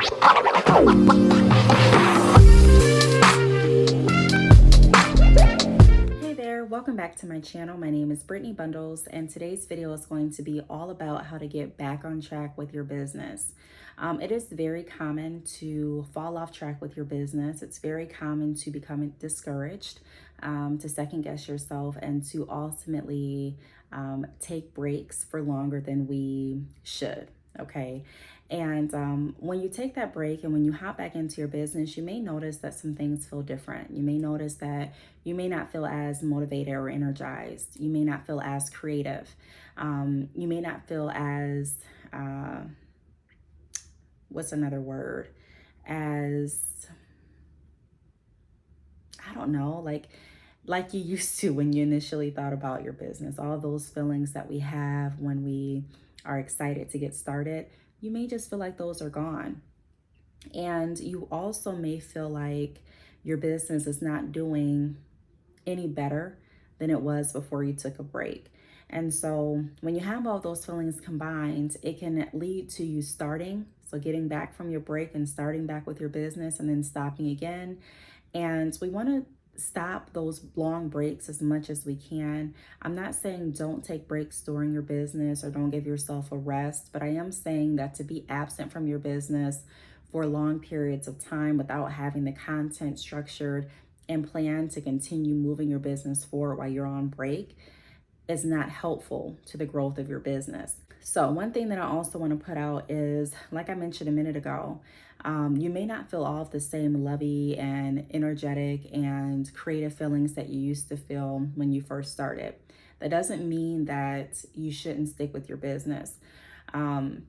Hey there, welcome back to my channel. My name is Brittany Bundles, and today's video is going to be all about how to get back on track with your business. It is very common to fall off track with your business. It's very common to become discouraged, to second guess yourself, and to ultimately take breaks for longer than we should. Okay. And when you take that break and when you hop back into your business, you may notice that some things feel different. You may notice that you may not feel as motivated or energized. You may not feel as creative. You may not feel as, what's another word? As, I don't know, like you used to when you initially thought about your business. All those feelings that we have when we are excited to get started, you may just feel like those are gone. And you also may feel like your business is not doing any better than it was before you took a break. And so when you have all those feelings combined, it can lead to you starting. So getting back from your break and starting back with your business and then stopping again. And we want to stop those long breaks as much as we can. I'm not saying don't take breaks during your business or don't give yourself a rest, but I am saying that to be absent from your business for long periods of time without having the content structured and plan to continue moving your business forward while you're on break is not helpful to the growth of your business. So one thing that I also want to put out is, like I mentioned a minute ago, you may not feel all of the same lovey and energetic and creative feelings that you used to feel when you first started. That doesn't mean that you shouldn't stick with your business. I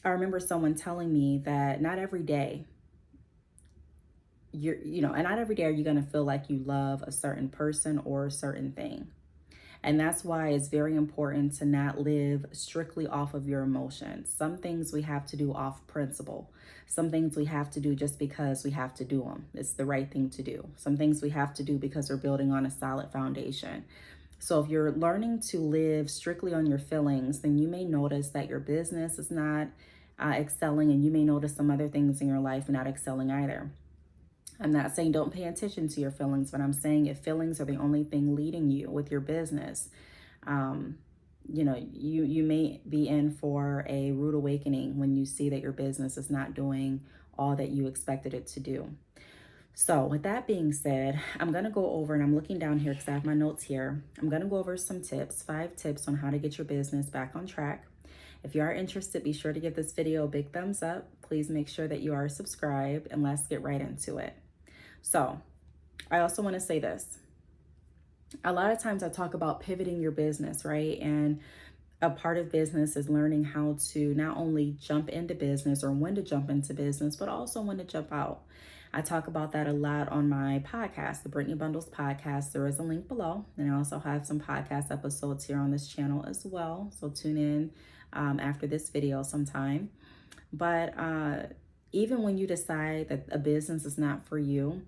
remember someone telling me that not every day and not every day are you going to feel like you love a certain person or a certain thing. And that's why it's very important to not live strictly off of your emotions. Some things we have to do off principle. Some things we have to do just because we have to do them. It's the right thing to do. Some things we have to do because we're building on a solid foundation. So if you're learning to live strictly on your feelings, then you may notice that your business is not excelling, and you may notice some other things in your life not excelling either. I'm not saying don't pay attention to your feelings, but I'm saying if feelings are the only thing leading you with your business, you may be in for a rude awakening when you see that your business is not doing all that you expected it to do. So with that being said, I'm going to go over, and I'm looking down here because I have my notes here. I'm going to go over some tips, 5 tips on how to get your business back on track. If you are interested, be sure to give this video a big thumbs up. Please make sure that you are subscribed, and let's get right into it. So I also want to say this. A lot of times I talk about pivoting your business, right? And a part of business is learning how to not only jump into business or when to jump into business, but also when to jump out. I talk about that a lot on my podcast, the Brittany Bundles podcast. There is a link below. And I also have some podcast episodes here on this channel as well. So tune in after this video sometime. But even when you decide that a business is not for you,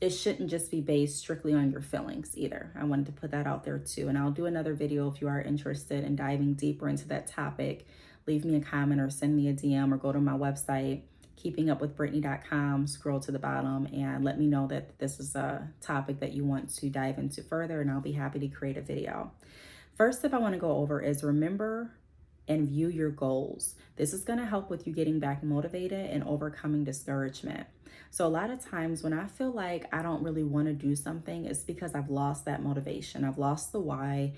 it shouldn't just be based strictly on your feelings either. I wanted to put that out there too. And I'll do another video if you are interested in diving deeper into that topic. Leave me a comment or send me a DM or go to my website, keepingupwithbrittany.com, scroll to the bottom and let me know that this is a topic that you want to dive into further, and I'll be happy to create a video. First tip I want to go over is remember and view your goals. This is going to help with you getting back motivated and overcoming discouragement. So a lot of times when I feel like I don't really want to do something, it's because I've lost that motivation. I've lost the why,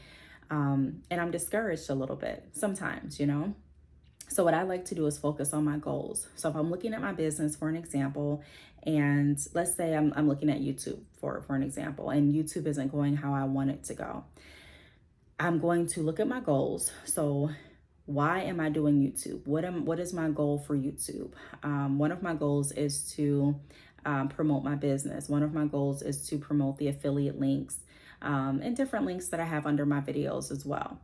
and I'm discouraged a little bit sometimes, So what I like to do is focus on my goals. So if I'm looking at my business, for an example, and let's say I'm looking at YouTube for an example, and YouTube isn't going how I want it to go, I'm going to look at my goals. So why am I doing YouTube? What is my goal for YouTube? One of my goals is to promote my business. One of my goals is to promote the affiliate links and different links that I have under my videos as well.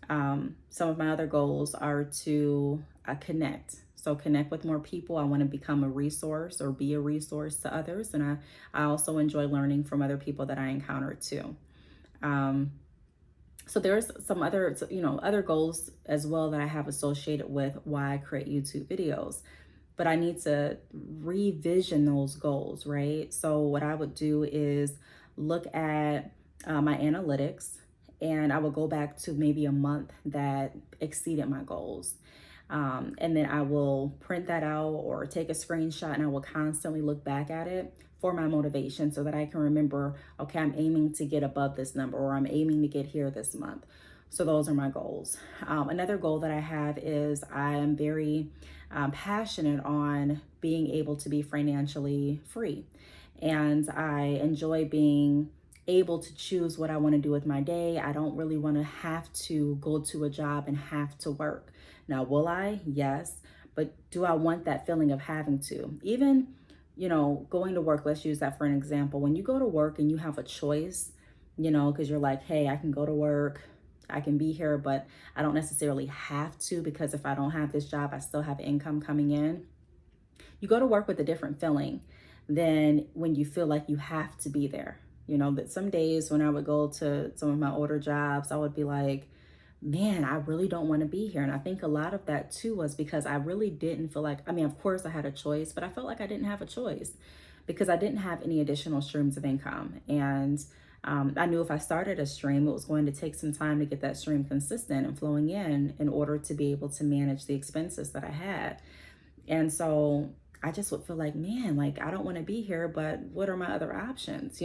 Some of my other goals are to connect. So connect with more people. I want to become a resource or be a resource to others. And I also enjoy learning from other people that I encounter too. So there's some other, other goals as well that I have associated with why I create YouTube videos. But I need to revision those goals, right? So what I would do is look at my analytics, and I would go back to maybe a month that exceeded my goals. And then I will print that out or take a screenshot, and I will constantly look back at it for my motivation so that I can remember, okay, I'm aiming to get above this number, or I'm aiming to get here this month. So those are my goals. Another goal that I have is I am very passionate on being able to be financially free. And I enjoy being able to choose what I want to do with my day. I don't really want to have to go to a job and have to work. Now, will I? Yes. But do I want that feeling of having to? Even, going to work, let's use that for an example. When you go to work and you have a choice, because you're like, hey, I can go to work, I can be here, but I don't necessarily have to, because if I don't have this job, I still have income coming in. You go to work with a different feeling than when you feel like you have to be there. That some days when I would go to some of my older jobs, I would be like, man, I really don't want to be here. And I think a lot of that too was because I really didn't feel like, of course I had a choice, but I felt like I didn't have a choice because I didn't have any additional streams of income. And I knew if I started a stream, it was going to take some time to get that stream consistent and flowing in order to be able to manage the expenses that I had. And so I just would feel like, man, like I don't want to be here, but what are my other options,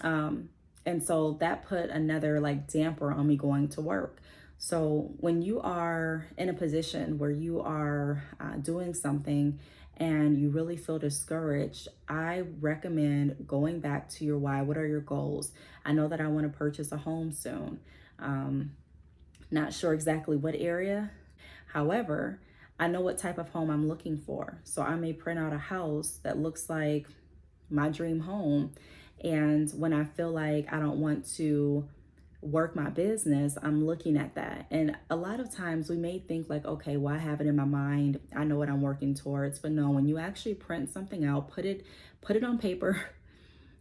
Um, and so that put another like damper on me going to work. So when you are in a position where you are doing something and you really feel discouraged, I recommend going back to your why. What are your goals? I know that I want to purchase a home soon. Um, Not sure exactly what area. However, I know what type of home I'm looking for. So I may print out a house that looks like my dream home. And when I feel like I don't want to work my business, I'm looking at that. And a lot of times we may think like, okay, well, I have it in my mind. I know what I'm working towards. But no, when you actually print something out, put it on paper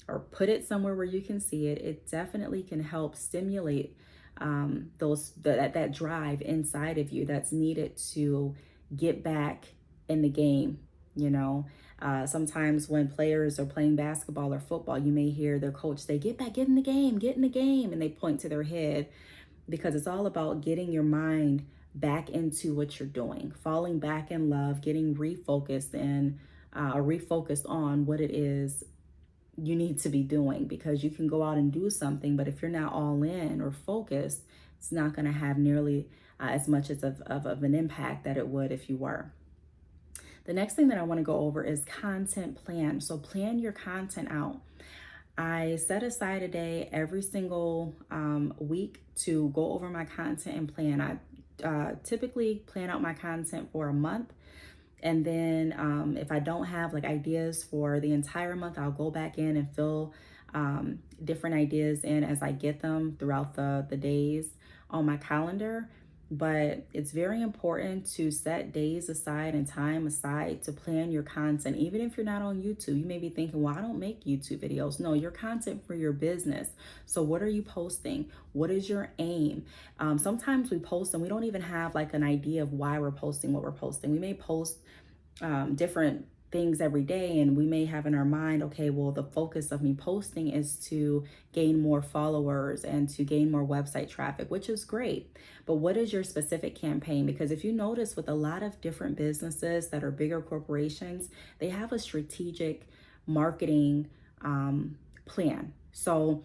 or put it somewhere where you can see it, it definitely can help stimulate that drive inside of you that's needed to get back in the game. Sometimes when players are playing basketball or football, you may hear their coach say, get back, get in the game, get in the game. And they point to their head, because it's all about getting your mind back into what you're doing, falling back in love, getting refocused and refocused on what it is you need to be doing, because you can go out and do something, but if you're not all in or focused, it's not going to have nearly as much of an impact that it would if you were. The next thing that I want to go over is content plan. So plan your content out. I set aside a day every single week to go over my content and plan. I typically plan out my content for a month. And then if I don't have like ideas for the entire month, I'll go back in and fill different ideas in as I get them throughout the days on my calendar. But it's very important to set days aside and time aside to plan your content. Even if you're not on YouTube, you may be thinking, well, I don't make YouTube videos. No, your content for your business. So what are you posting? What is your aim? Sometimes we post and we don't even have like an idea of why we're posting what we're posting. We may post different things every day, and we may have in our mind, okay, well, the focus of me posting is to gain more followers and to gain more website traffic, which is great. But what is your specific campaign? Because if you notice with a lot of different businesses that are bigger corporations, they have a strategic marketing plan. So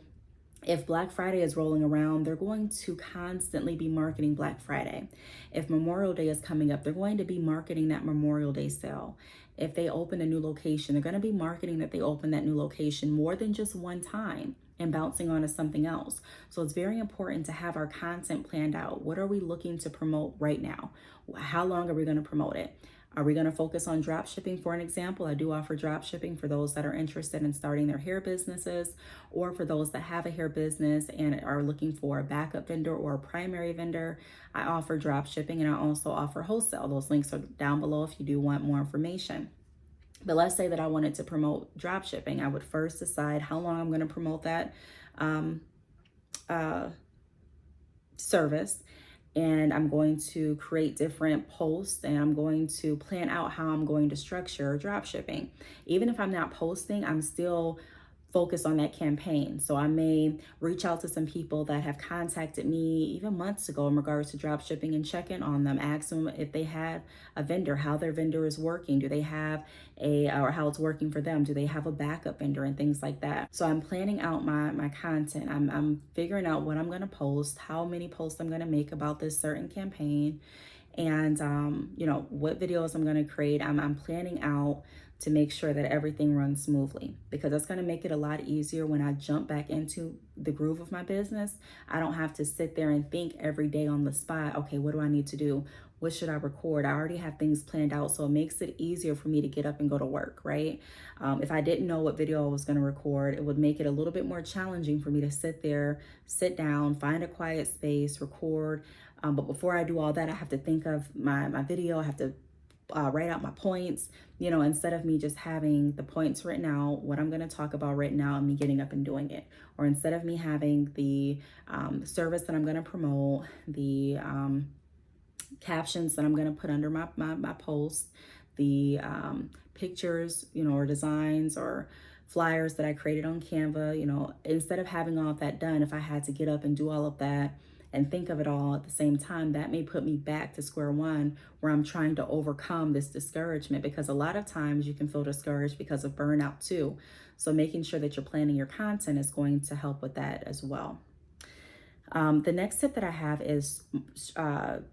if Black Friday is rolling around, they're going to constantly be marketing Black Friday. If Memorial Day is coming up, they're going to be marketing that Memorial Day sale. If they open a new location, they're going to be marketing that they open that new location more than just one time and bouncing on to something else. So it's very important to have our content planned out. What are we looking to promote right now? How long are we going to promote it? Are we going to focus on drop shipping? For an example, I do offer drop shipping for those that are interested in starting their hair businesses, or for those that have a hair business and are looking for a backup vendor or a primary vendor. I offer drop shipping, and I also offer wholesale. Those links are down below if you do want more information. But let's say that I wanted to promote drop shipping. I would first decide how long I'm going to promote that service, and I'm going to create different posts, and I'm going to plan out how I'm going to structure drop shipping. Even if I'm not posting, I'm still focused on that campaign. So I may reach out to some people that have contacted me even months ago in regards to drop shipping and check in on them, ask them if they have a vendor, how their vendor is working. Do they have or how it's working for them? Do they have a backup vendor and things like that? So I'm planning out my content. I'm figuring out what I'm going to post, how many posts I'm going to make about this certain campaign, and what videos I'm going to create. I'm planning out to make sure that everything runs smoothly, because that's going to make it a lot easier when I jump back into the groove of my business. I don't have to sit there and think every day on the spot, okay, what do I need to do? What should I record? I already have things planned out, so it makes it easier for me to get up and go to work, right? If I didn't know what video I was going to record, it would make it a little bit more challenging for me to sit down, find a quiet space, record. But before I do all that, I have to think of my video. I have to write out my points, instead of me just having the points written out, what I'm going to talk about written out, and me getting up and doing it. Or instead of me having the service that I'm going to promote, the captions that I'm going to put under my posts, the pictures, or designs or flyers that I created on Canva, instead of having all of that done, if I had to get up and do all of that and think of it all at the same time, that may put me back to square one, where I'm trying to overcome this discouragement, because a lot of times you can feel discouraged because of burnout too. So making sure that you're planning your content is going to help with that as well. The next tip that I have is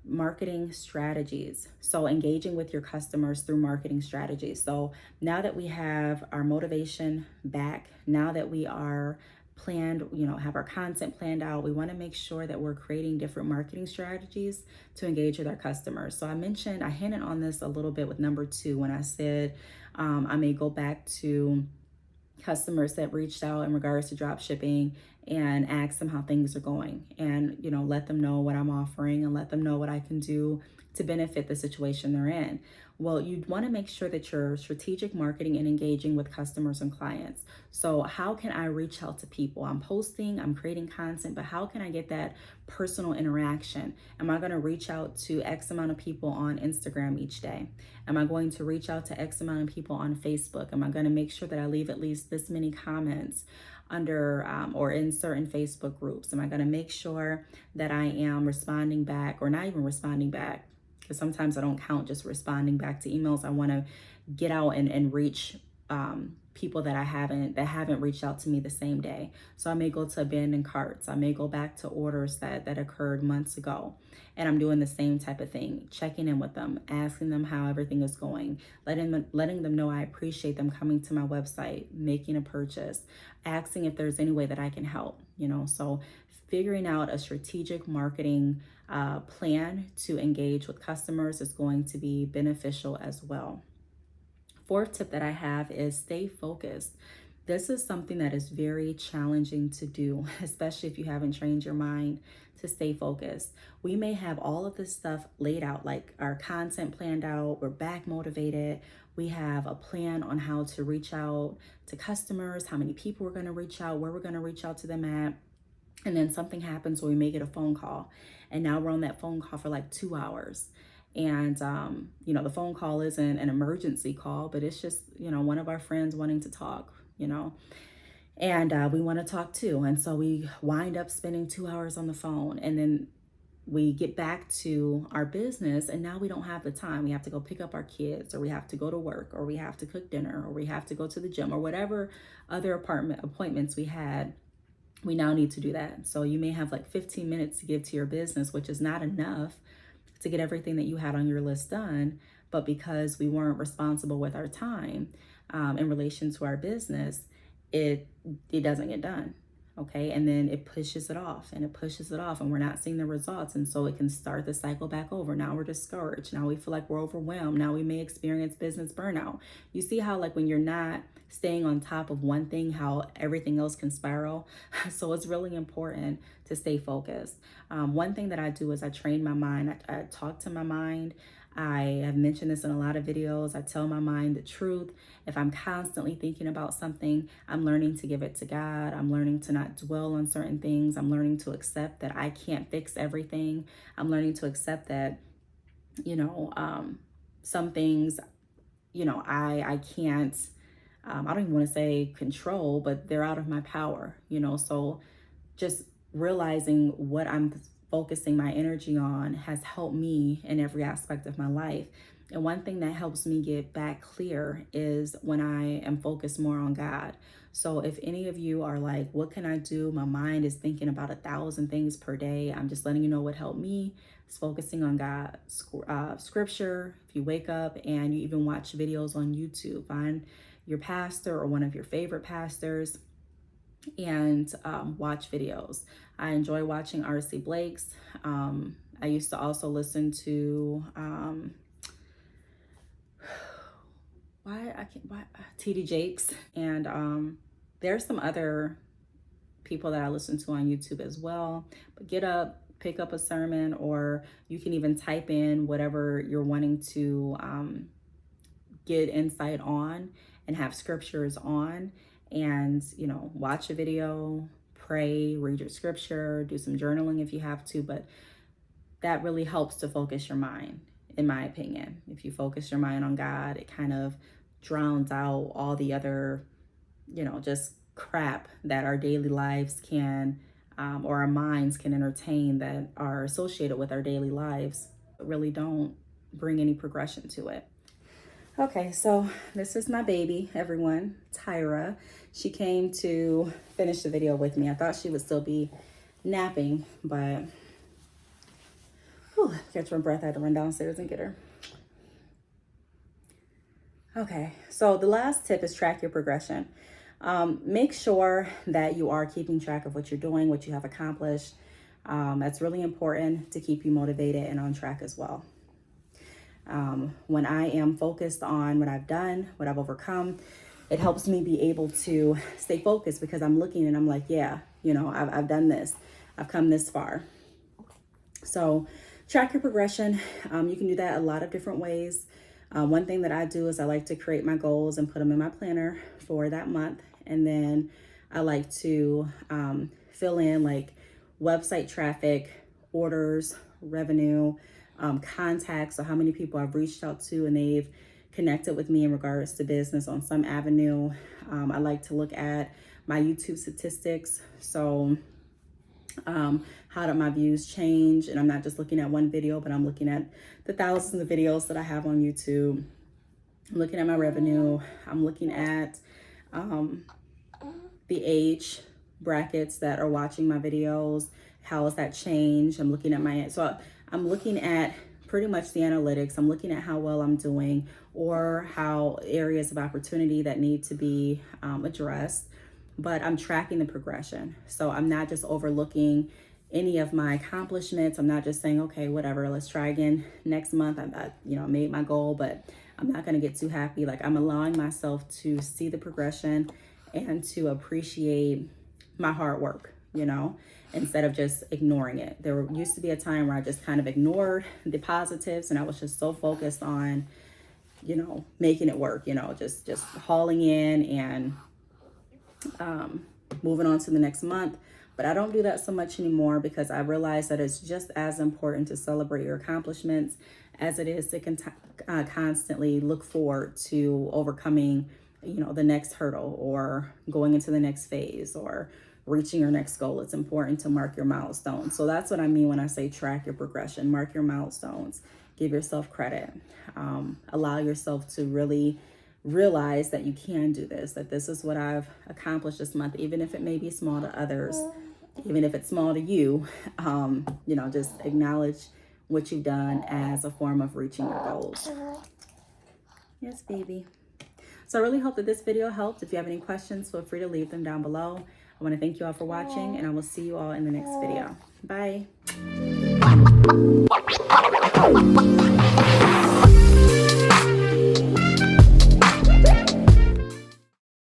marketing strategies. So engaging with your customers through marketing strategies. So now that we have our motivation back, now that we are planned, have our content planned out, we want to make sure that we're creating different marketing strategies to engage with our customers. So I hinted on this a little bit with number 2 when I said I may go back to customers that reached out in regards to drop shipping and ask them how things are going, and let them know what I'm offering and let them know what I can do to benefit the situation they're in. Well, you'd want to make sure that you're strategic marketing and engaging with customers and clients. So how can I reach out to people? I'm posting, I'm creating content, but how can I get that personal interaction? Am I going to reach out to X amount of people on Instagram each day? Am I going to reach out to X amount of people on Facebook? Am I going to make sure that I leave at least this many comments under or in certain Facebook groups? Am I going to make sure that I am responding back, or not even responding back? Because sometimes I don't count just responding back to emails. I want to get out and reach people that haven't reached out to me the same day. So I may go to abandoned carts. I may go back to orders that occurred months ago. And I'm doing the same type of thing, checking in with them, asking them how everything is going, letting them know I appreciate them coming to my website, making a purchase, asking if there's any way that I can help, So figuring out a strategic marketing plan to engage with customers is going to be beneficial as well. 4th tip that I have is stay focused. This is something that is very challenging to do, especially if you haven't trained your mind to stay focused. We may have all of this stuff laid out, like our content planned out, we're back motivated, we have a plan on how to reach out to customers, how many people we're going to reach out, where we're going to reach out to them at. And then something happens where we may get a phone call, and now we're on that phone call for like 2 hours. And, the phone call isn't an emergency call, but it's just, one of our friends wanting to talk, and we want to talk too. And so we wind up spending 2 hours on the phone, and then we get back to our business, and now we don't have the time. We have to go pick up our kids, or we have to go to work, or we have to cook dinner, or we have to go to the gym, or whatever other appointments we had. We now need to do that. So you may have like 15 minutes to give to your business, which is not enough to get everything that you had on your list done. But because we weren't responsible with our time in relation to our business, it doesn't get done. Okay. And then it pushes it off, and it pushes it off, and we're not seeing the results. And so it can start the cycle back over. Now we're discouraged. Now we feel like we're overwhelmed. Now we may experience business burnout. You see how, like, when you're not staying on top of one thing, how everything else can spiral. So it's really important to stay focused. One thing that I do is I train my mind. I talk to my mind. I have mentioned this in a lot of videos. I tell my mind the truth. If I'm constantly thinking about something, I'm learning to give it to God. I'm learning to not dwell on certain things. I'm learning to accept that I can't fix everything. I'm learning to accept that, some things, I can't, I don't even want to say control, but they're out of my power, so just realizing what I'm focusing my energy on has helped me in every aspect of my life. And one thing that helps me get back clear is when I am focused more on God. So if any of you are like, what can I do? My mind is thinking about 1,000 things per day. I'm just letting you know what helped me is focusing on God, scripture. If you wake up and you even watch videos on YouTube, find your pastor or one of your favorite pastors and watch videos. I enjoy watching R.C. Blake's. I used to also listen to T.D. Jakes, and there's some other people that I listen to on YouTube as well. But get up, pick up a sermon, or you can even type in whatever you're wanting to get insight on and have scriptures on, and watch a video, pray, read your scripture, do some journaling if you have to. But that really helps to focus your mind, in my opinion. If you focus your mind on God, it kind of drowns out all the other just crap that our daily lives can or our minds can entertain that are associated with our daily lives, but really don't bring any progression to it. Okay, so this is my baby, everyone, Tyra. She came to finish the video with me. I thought she would still be napping, but catch my breath. I had to run downstairs and get her. Okay, so the last tip is track your progression. Make sure that you are keeping track of what you're doing, what you have accomplished. That's really important to keep you motivated and on track as well. When I am focused on what I've done, what I've overcome, it helps me be able to stay focused because I'm looking and I'm like, yeah, I've done this. I've come this far. So track your progression. You can do that a lot of different ways. One thing that I do is I like to create my goals and put them in my planner for that month. And then I like to fill in like website traffic, orders, revenue, contacts, so how many people I've reached out to and they've connected with me in regards to business on some avenue. I like to look at my YouTube statistics. So how did my views change? And I'm not just looking at one video, but I'm looking at the thousands of videos that I have on YouTube. I'm looking at my revenue. I'm looking at the age brackets that are watching my videos. How has that changed? I'm looking at pretty much the analytics. I'm looking at how well I'm doing or how areas of opportunity that need to be addressed. But I'm tracking the progression. So I'm not just overlooking any of my accomplishments. I'm not just saying, okay, whatever, let's try again next month. I made my goal, but I'm not going to get too happy. Like, I'm allowing myself to see the progression and to appreciate my hard work, instead of just ignoring it. There used to be a time where I just kind of ignored the positives and I was just so focused on, making it work, just hauling in and moving on to the next month. But I don't do that so much anymore because I realize that it's just as important to celebrate your accomplishments as it is to constantly look forward to overcoming, the next hurdle or going into the next phase or reaching your next goal. It's important to mark your milestones. So that's what I mean when I say track your progression, mark your milestones, give yourself credit, allow yourself to really realize that you can do this, that this is what I've accomplished this month, even if it may be small to others, even if it's small to you, just acknowledge what you've done as a form of reaching your goals. Yes, baby. So I really hope that this video helped. If you have any questions, feel free to leave them down below. I want to thank you all for watching, and I will see you all in the next video. Bye.